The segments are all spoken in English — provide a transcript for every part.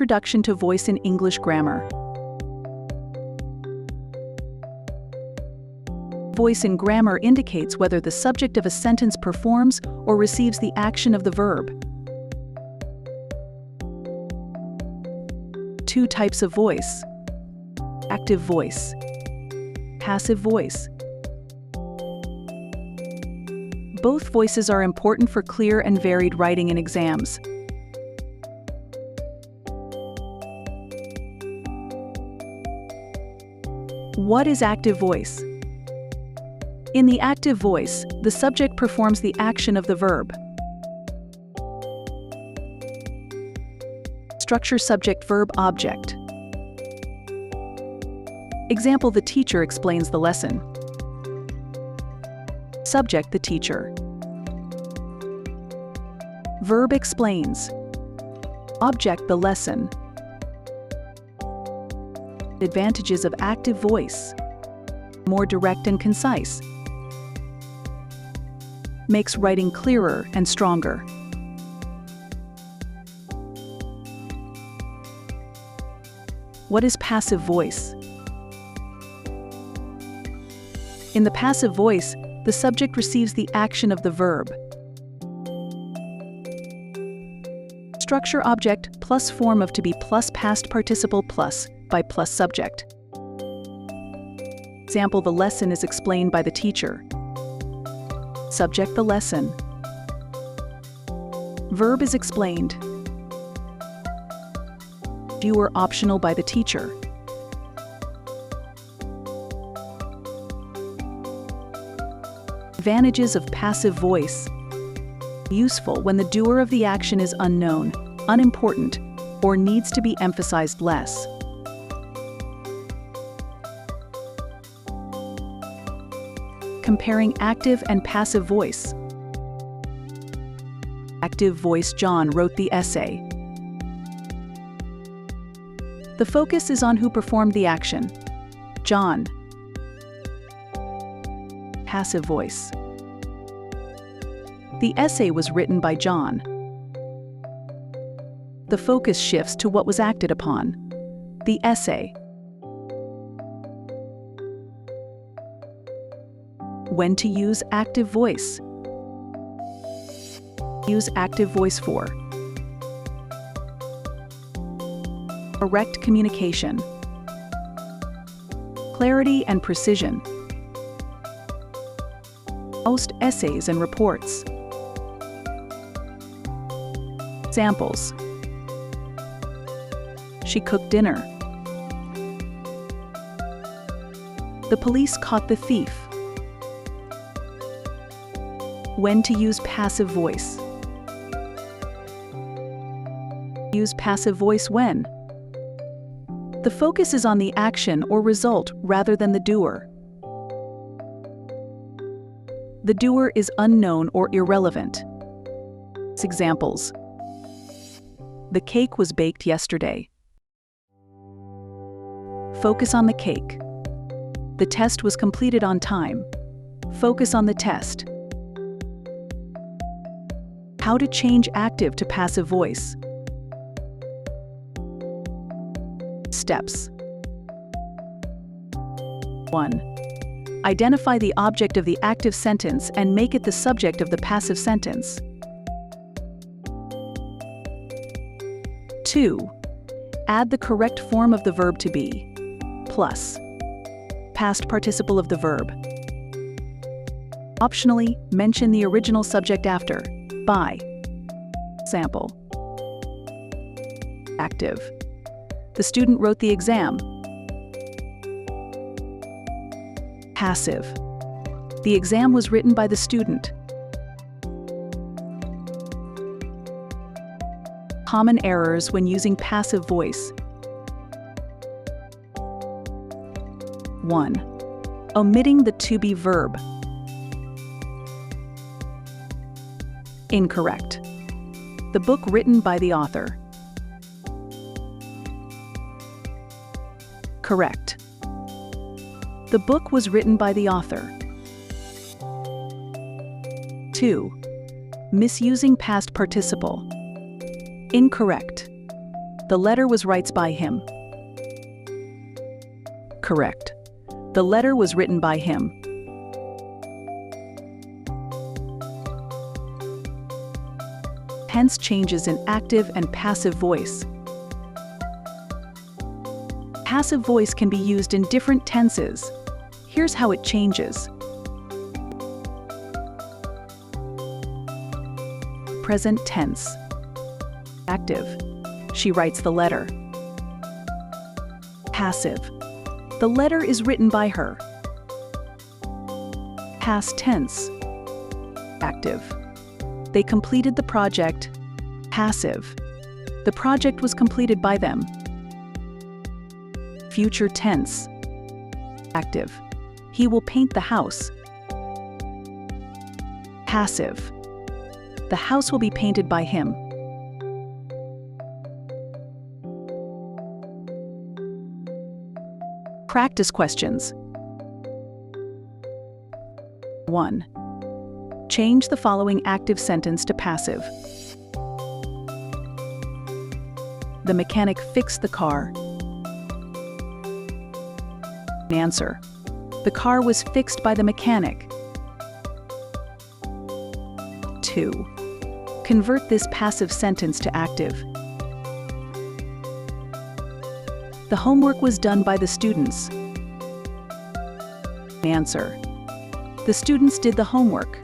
Introduction to Voice in English Grammar. Voice in grammar indicates whether the subject of a sentence performs or receives the action of the verb. Two types of voice: active voice, passive voice. Both voices are important for clear and varied writing in exams. What is active voice? In the active voice, the subject performs the action of the verb. Structure subject-verb-object. Example: the teacher explains the lesson. Subject: the teacher. Verb: explains. Object: the lesson. Advantages of active voice: more direct and concise. Makes writing clearer and stronger. What is passive voice? In the passive voice, the subject receives the action of the verb. Structure object plus form of to be plus past participle plus by plus subject. Example: the lesson is explained by the teacher. Subject: the lesson. Verb is explained. Viewer optional by the teacher. Advantages of passive voice: useful when the doer of the action is unknown, unimportant, or needs to be emphasized less. Comparing active and passive voice. Active voice: John wrote the essay. The focus is on who performed the action. John. Passive voice. The essay was written by John. The focus shifts to what was acted upon. The essay. When to use active voice. Use active voice for direct communication, clarity and precision. Most essays and reports. Examples: she cooked dinner. The police caught the thief. When to use passive voice. Use passive voice when the focus is on the action or result rather than the doer. The doer is unknown or irrelevant. Examples: the cake was baked yesterday. Focus on the cake. The test was completed on time. Focus on the test. How to change active to passive voice. Steps. 1. Identify the object of the active sentence and make it the subject of the passive sentence. 2. Add the correct form of the verb to be plus past participle of the verb. Optionally, mention the original subject after by. Example: active. The student wrote the exam. Passive. The exam was written by the student. Common errors when using passive voice. 1. Omitting the to-be verb. Incorrect. The book written by the author. Correct. The book was written by the author. 2. Misusing past participle. Incorrect. The letter was writes by him. Correct. The letter was written by him. Tense changes in active and passive voice. Passive voice can be used in different tenses. Here's how it changes. Present tense. Active. She writes the letter. Passive. The letter is written by her. Past tense. Active. They completed the project. Passive. The project was completed by them. Future tense. Active. He will paint the house. Passive. The house will be painted by him. Practice questions. 1. Change the following active sentence to passive. The mechanic fixed the car. Answer. The car was fixed by the mechanic. 2. Convert this passive sentence to active. The homework was done by the students. Answer. The students did the homework.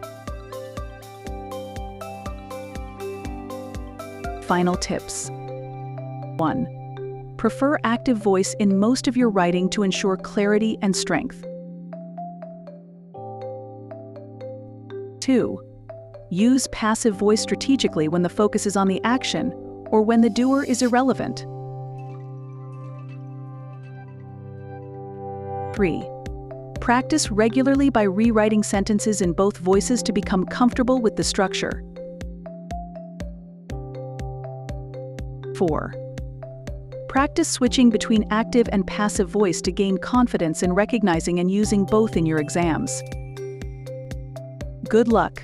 Final tips. 1. Prefer active voice in most of your writing to ensure clarity and strength. 2. Use passive voice strategically when the focus is on the action or when the doer is irrelevant. 3. Practice regularly by rewriting sentences in both voices to become comfortable with the structure. 4. Practice switching between active and passive voice to gain confidence in recognizing and using both in your exams. Good luck!